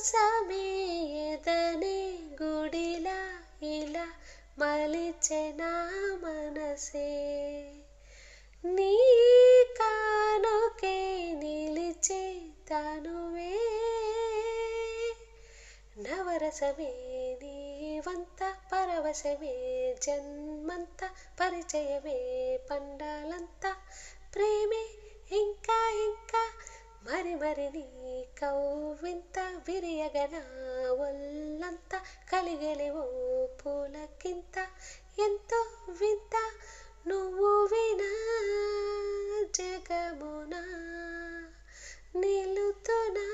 కోసమే ఎదనే గుడిలా ఇలా మలిచెనా మనసే నీ కానుకే నిలిచే తనువే నవరసమే నీవంత పరవశమే జన్మంత పరిచయమే పండాలంతా ప్రేమే ఇంకా ఇంకా మరి మరి నీ కవ్వింత విరియగన ఒళ్ళంత కలిగెలివో పూలకింత ఎంతో వింత నువ్వు వినా జగమునా నిలుతునా